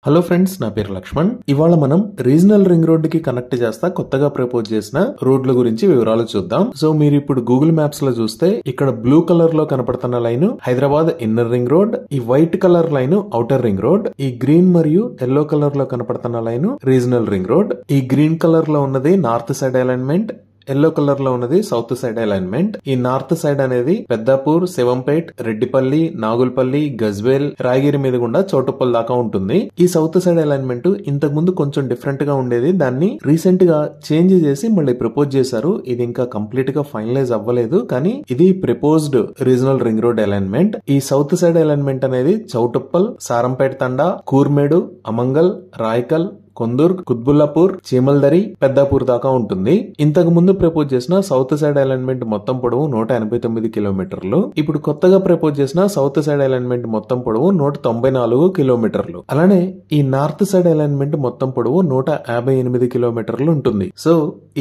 Hello friends, నా పేరు లక్ష్మణ్. ఇవాళ మనం రీజనల్ రింగ్ రోడ్ కి కనెక్ట్ చేస్తా కొత్తగా ప్రపోజ్ చేసిన రోడ్ల గురించి వివరాలు చూద్దాం. సో మీరు ఇప్పుడు గూగుల్ మ్యాప్స్ లో చూస్తే ఇక్కడ బ్లూ కలర్ లో కనపడుతున్న line Hyderabad inner ring road, ఈ white colour line outer ring road, ఈ గ్రీన్ మరియు ఎల్లో కలర్ లో కనపడుతున్న లైన్ రీజనల్ రింగ్ రోడ్. ఈ గ్రీన్ కలర్ లో ఉన్నది north side alignment, yellow colour లో ఉన్నది సౌత్ సైడ్ అలైన్మెంట్. ఈ నార్త్ సైడ్ అనేది పెద్దాపూర్, శివంపేట్, రెడ్డిపల్లి, నాగుల్పల్లి, గజ్వేల్, రాయగిరి మీద గుండా చౌటుప్పల్ దాకా ఉంటుంది. ఈ సౌత్ సైడ్ అలైన్మెంట్ ఇంతకు ముందు కొంచెం డిఫరెంట్ గా ఉండేది. దాన్ని రీసెంట్ గా చేంజ్ చేసి మళ్ళీ ప్రపోజ్ చేశారు. ఇది ఇంకా కంప్లీట్ గా ఫైనలైజ్ అవ్వలేదు, కానీ ఇది proposed regional ring road alignment. ఈ సౌత్ సైడ్ అలైన్మెంట్ అనేది చౌటుప్పల్, సారంపేట్ తండా, కూర్మేడు, అమంగల్, రాయకల్, కొందుర్గ్, కుత్బుల్లాపూర్, చీమల్దరి, పెద్దాపూర్ దాకా ఉంటుంది. ఇంతకు ముందు ప్రపోజ్ చేసిన సౌత్ సైడ్ అలైన్మెంట్ మొత్తం పొడవు 189 కిలోమీటర్లు. ఇప్పుడు కొత్తగా ప్రపోజ్ చేసిన సౌత్ సైడ్ అలైన్మెంట్ మొత్తం పొడవు 194 కిలోమీటర్లు. అలానే ఈ నార్త్ సైడ్ అలైన్మెంట్ మొత్తం పొడవు 158 కిలోమీటర్లు ఉంటుంది. సో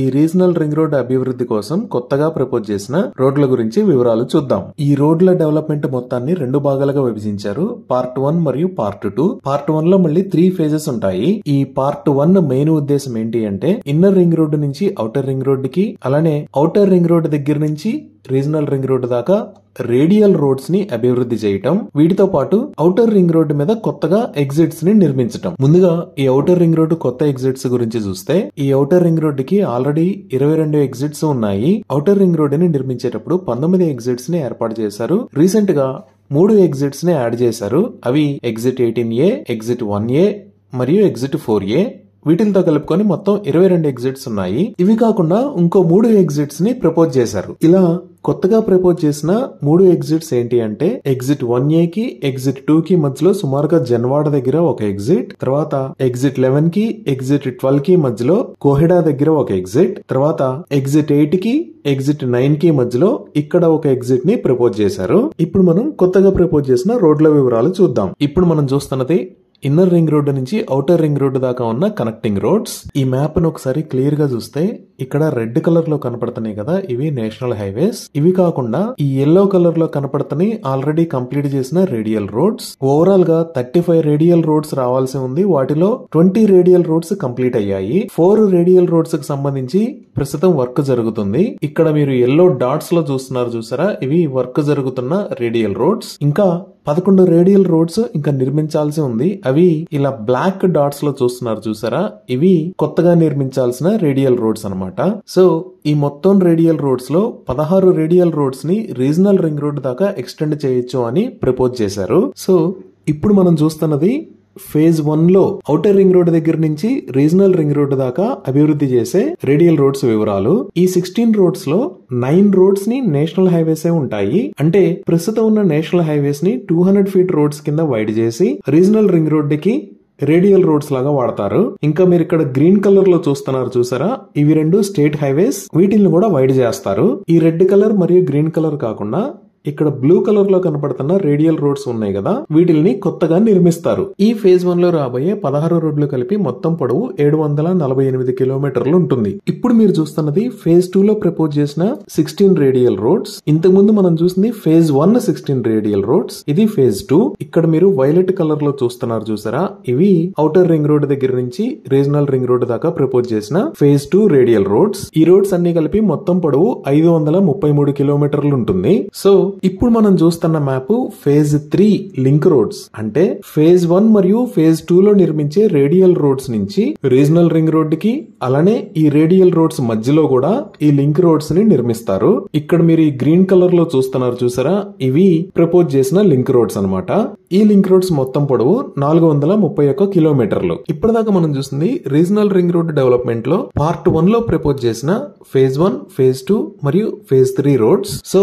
ఈ రీజనల్ రింగ్ రోడ్ అభివృద్ధి కోసం కొత్తగా ప్రపోజ్ చేసిన రోడ్ల గురించి వివరాలు చూద్దాం. ఈ రోడ్ల డెవలప్మెంట్ మొత్తాన్ని 2 భాగాలుగా విభజించారు, పార్ట్ 1 మరియు పార్ట్ 2. పార్ట్ 1 లో మళ్ళీ 3 ఫేజెస్ ఉంటాయి. ఈ పార్ట్ 1 మెయిన్ ఉద్దేశం ఏంటి అంటే ఇన్నర్ రింగ్ రోడ్ నుంచి ఔటర్ రింగ్ రోడ్ కి, అలానే ఔటర్ రింగ్ రోడ్ దగ్గర నుంచి రీజనల్ రింగ్ రోడ్ దాకా రేడియల్ రోడ్స్ ని అభివృద్ధి చేయటం. వీటితో పాటు ఔటర్ రింగ్ రోడ్ మీద కొత్తగా ఎగ్జిట్స్ ని నిర్మించటం. ముందుగా ఈ ఔటర్ రింగ్ రోడ్ కొత్త ఎగ్జిట్స్ గురించి చూస్తే, ఈ ఔటర్ రింగ్ రోడ్ కి ఆల్రెడీ 22 ఎగ్జిట్స్ ఉన్నాయి. ఔటర్ రింగ్ రోడ్ ని నిర్మించేటప్పుడు 19 ఎగ్జిట్స్ ని ఏర్పాటు చేశారు. రీసెంట్ గా 3 ఎగ్జిట్స్ ని యాడ్ చేశారు. అవి ఎగ్జిట్ 18A, ఎగ్జిట్ 1A మరియు ఎగ్జిట్ 4A. వీటితో కలుపుకొని మొత్తం 22 ఎగ్జిట్స్ ఉన్నాయి. ఇవి కాకుండా ఇంకో 3 ఎగ్జిట్స్ ని ప్రపోజ్ చేశారు. ఇలా కొత్తగా ప్రపోజ్ చేసిన 3 ఎగ్జిట్స్ ఏంటి అంటే ఎగ్జిట్ 1A కి, ఎగ్జిట్ 2 కి మధ్యలో సుమారుగా జన్వాడ దగ్గర ఒక ఎగ్జిట్, తర్వాత ఎగ్జిట్ 11 కి, ఎగ్జిట్ 12 కి మధ్యలో కోహెడా దగ్గర ఒక ఎగ్జిట్, తర్వాత ఎగ్జిట్ 8 కి, ఎగ్జిట్ 9 కి మధ్యలో ఇక్కడ ఒక ఎగ్జిట్ ని ప్రపోజ్ చేశారు. ఇప్పుడు మనం కొత్తగా ప్రపోజ్ చేసిన రోడ్ల వివరాలు చూద్దాం. ఇప్పుడు మనం చూస్తున్నది ఇన్నర్ రింగ్ రోడ్ నుంచి ఔటర్ రింగ్ రోడ్ దాకా ఉన్న కనెక్టింగ్ రోడ్స్. ఈ మ్యాప్ ను ఒకసారి క్లియర్ గా చూస్తే ఇక్కడ రెడ్ కలర్ లో కనపడుతున్నాయి కదా, ఇవి నేషనల్ హైవేస్. ఇవి కాకుండా ఈ ఎల్లో కలర్ లో కనపడుతున్నాయి ఆల్రెడీ కంప్లీట్ చేసిన రేడియల్ రోడ్స్. ఓవరాల్ గా 35 రేడియల్ రోడ్స్ రావాల్సి ఉంది. వాటిలో 20 రేడియల్ రోడ్స్ కంప్లీట్ అయ్యాయి. 4 రేడియల్ రోడ్స్ కి సంబంధించి ప్రస్తుతం వర్క్ జరుగుతుంది. ఇక్కడ మీరు ఎల్లో డాట్స్ లో చూస్తున్నారు చూసారా, ఇవి వర్క్ జరుగుతున్న రేడియల్ రోడ్స్. ఇంకా 11 రేడియల్ రోడ్స్ ఇంకా నిర్మించాల్సి ఉంది. అవి ఇలా బ్లాక్ డాట్స్ లో చూస్తున్నారు చూసారా, ఇవి కొత్తగా నిర్మించాల్సిన రేడియల్ రోడ్స్ అన్నమాట. సో ఈ మొత్తం రేడియల్ రోడ్స్ లో 16 రేడియల్ రోడ్స్ ని రీజనల్ రింగ్ రోడ్ దాకా ఎక్స్టెండ్ చేయొచ్చు అని ప్రపోజ్ చేశారు. సో ఇప్పుడు మనం చూస్తున్నది ఫేజ్ 1 లో ఔటర్ రింగ్ రోడ్ దగ్గర నుంచి రీజనల్ రింగ్ రోడ్ దాకా అభివృద్ధి చేసే రేడియల్ రోడ్స్ వివరాలు. ఈ 16 రోడ్స్ లో 9 రోడ్స్ ని నేషనల్ హైవేసే ఉంటాయి. అంటే ప్రస్తుతం ఉన్న నేషనల్ హైవేస్ ని 200 ఫీట్ రోడ్స్ కింద వైడ్ చేసి రీజనల్ రింగ్ రోడ్ కి రేడియల్ రోడ్స్ లాగా వాడతారు. ఇంకా మీరు ఇక్కడ గ్రీన్ కలర్ లో చూస్తున్నారు చూసారా, ఇవి 2 స్టేట్ హైవేస్. వీటిని కూడా వైడ్ చేస్తారు. ఈ రెడ్ కలర్ మరియు గ్రీన్ కలర్ కాకుండా ఇక్కడ బ్లూ కలర్ లో కనపడుతున్న రేడియల్ రోడ్స్ ఉన్నాయి కదా, వీటిని కొత్తగా నిర్మిస్తారు. ఈ ఫేజ్ 1 లో రాబోయే 16 రోడ్లు కలిపి మొత్తం పొడవు 748 కిలోమీటర్లు ఉంటుంది. ఇప్పుడు మీరు చూస్తున్నది ఫేజ్ 2 లో ప్రపోజ్ చేసిన 16 రేడియల్ రోడ్స్. ఇంతకు ముందు మనం చూసింది ఫేజ్ 1 16 రేడియల్ రోడ్స్. ఇది ఫేజ్ 2. ఇక్కడ మీరు వైలెట్ కలర్ లో చూస్తున్నారు చూసారా, ఇవి ఔటర్ రింగ్ రోడ్ దగ్గర నుంచి రీజనల్ రింగ్ రోడ్ దాకా ప్రపోజ్ చేసిన ఫేజ్ 2 రేడియల్ రోడ్స్. ఈ రోడ్స్ అన్ని కలిపి మొత్తం పొడవు 533 కిలోమీటర్లు ఉంటుంది. సో ఇప్పుడు మనం చూస్తున్న మ్యాప్ ఫేజ్ 3 లింక్ రోడ్స్. అంటే ఫేజ్ 1 మరియు ఫేజ్ 2 లో నిర్మించే రేడియల్ రోడ్స్ నుంచి రీజనల్ రింగ్ రోడ్ కి, అలానే ఈ రేడియల్ రోడ్స్ మధ్యలో కూడా ఈ లింక్ రోడ్స్ ని నిర్మిస్తారు. ఇక్కడ మీరు ఈ గ్రీన్ కలర్ లో చూస్తున్నారు చూసారా, ఇవి ప్రపోజ్ చేసిన లింక్ రోడ్స్ అన్నమాట. ఈ లింక్ రోడ్స్ మొత్తం పొడవు 431 కిలోమీటర్లు. ఇప్పటిదాకా మనం చూసింది రీజనల్ రింగ్ రోడ్ డెవలప్మెంట్ లో పార్ట్ 1 లో ప్రపోజ్ చేసిన ఫేజ్ 1, ఫేజ్ 2 మరియు ఫేజ్ 3 రోడ్స్. సో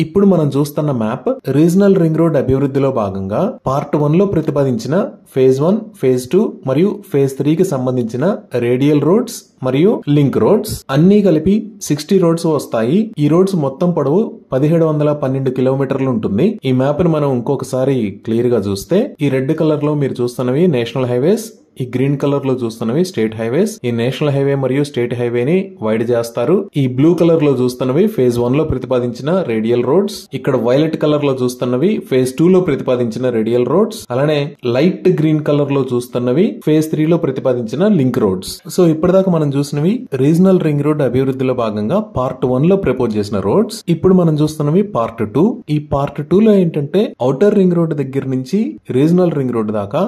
ఇప్పుడు మనం చూస్తున్న మ్యాప్ రీజనల్ రింగ్ రోడ్ అభివృద్ధిలో భాగంగా పార్ట్ 1 లో ప్రతిపాదించిన ఫేజ్ 1, ఫేజ్ 2 మరియు ఫేజ్ 3 కి సంబంధించిన రేడియల్ రోడ్స్ మరియు లింక్ రోడ్స్ అన్ని కలిపి 60 రోడ్స్ వస్తాయి. ఈ రోడ్స్ మొత్తం పొడవు 1712 కిలోమీటర్లు ఉంటుంది. ఈ మ్యాప్ ని మనం ఇంకొకసారి క్లియర్ గా చూస్తే, ఈ రెడ్ కలర్ లో మీరు చూస్తున్నవి నేషనల్ హైవేస్, ఈ గ్రీన్ కలర్ లో చూస్తున్నవి స్టేట్ హైవేస్. ఈ నేషనల్ హైవే మరియు స్టేట్ హైవేని వైడ్ చేస్తారు. ఈ బ్లూ కలర్ లో చూస్తున్నవి ఫేజ్ 1 లో ప్రతిపాదించిన రేడియల్ రోడ్స్. ఇక్కడ వైలెట్ కలర్ లో చూస్తున్నవి ఫేజ్ 2 లో ప్రతిపాదించిన రేడియల్ రోడ్స్. అలానే లైట్ గ్రీన్ కలర్ లో చూస్తున్నవి ఫేజ్ 3 లో ప్రతిపాదించిన లింక్ రోడ్స్. సో ఇప్పటిదాకా మనం చూసినవి రీజనల్ రింగ్ రోడ్ అభివృద్ధిలో భాగంగా పార్ట్ 1 లో ప్రపోజ్ చేసిన రోడ్స్. ఇప్పుడు మనం చూస్తున్నవి పార్ట్ 2. ఈ పార్ట్ 2 లో ఏంటంటే ఔటర్ రింగ్ రోడ్ దగ్గర నుంచి రీజనల్ రింగ్ రోడ్ దాకా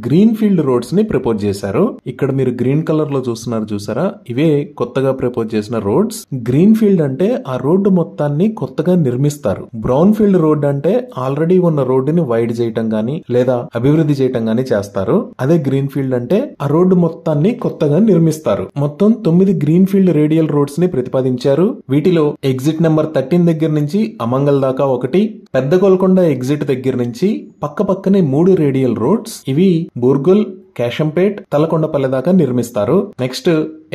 గ్రీన్ ఫీల్డ్ రోడ్స్ ని ప్రపోజ్ చేశారు. ఇక్కడ మీరు గ్రీన్ కలర్ లో చూస్తున్నారు చూసారా, ఇవే కొత్తగా ప్రపోజ్ చేసిన రోడ్స్. గ్రీన్ ఫీల్డ్ అంటే ఆ రోడ్డు మొత్తాన్ని కొత్తగా నిర్మిస్తారు. బ్రౌన్ ఫీల్డ్ రోడ్ అంటే ఆల్రెడీ ఉన్న రోడ్డుని వైడ్ చేయటం గానీ లేదా అభివృద్ధి చేయటం గానీ చేస్తారు. అదే గ్రీన్ ఫీల్డ్ అంటే ఆ రోడ్డు మొత్తాన్ని కొత్తగా నిర్మిస్తారు. మొత్తం 9 గ్రీన్ ఫీల్డ్ రేడియల్ రోడ్స్ ని ప్రతిపాదించారు. వీటిలో ఎగ్జిట్ నెంబర్ 13 దగ్గర నుంచి అమంగల్ దాకా ఒకటి, పెద్ద గోల్కొండ ఎగ్జిట్ దగ్గర నుంచి పక్క పక్కనే 3 రేడియల్ రోడ్స్. ఇవి బోర్గల్, కేశంపేట్, తలకొండపల్లె దాకా నిర్మిస్తారు. నెక్స్ట్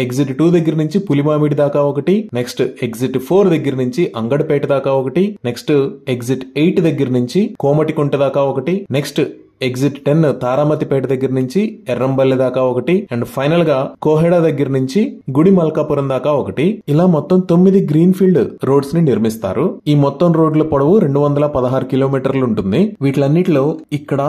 ఎగ్జిట్ 2 దగ్గర నుంచి పులిమామిడి దాకా ఒకటి, నెక్స్ట్ ఎగ్జిట్ 4 దగ్గర నుంచి అంగడపేట దాకా ఒకటి, నెక్స్ట్ ఎగ్జిట్ 8 దగ్గర నుంచి కోమటికుంట దాకా ఒకటి, నెక్స్ట్ ఎగ్జిట్ 10 తారామతిపేట దగ్గర నుంచి ఎర్రంబల్లె దాకా ఒకటి, అండ్ ఫైనల్ గా కోహెడా దగ్గర నుంచి గుడి మల్కాపురం దాకా ఒకటి. ఇలా మొత్తం 9 గ్రీన్ ఫీల్డ్ రోడ్స్ ని నిర్మిస్తారు. ఈ మొత్తం రోడ్ల పొడవు 216 కిలోమీటర్లు ఉంటుంది. వీటిలన్నిటిలో ఇక్కడ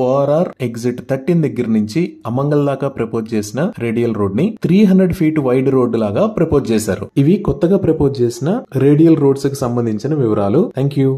ఓఆర్ఆర్ ఎగ్జిట్ 13 దగ్గర నుంచి అమంగల్ దాకా ప్రపోజ్ చేసిన రేడియల్ రోడ్ ని 300 ఫీట్ వైడ్ రోడ్డు లాగా ప్రపోజ్ చేశారు. ఇవి కొత్తగా ప్రపోజ్ చేసిన రేడియల్ రోడ్స్ కి సంబంధించిన వివరాలు. Thank you.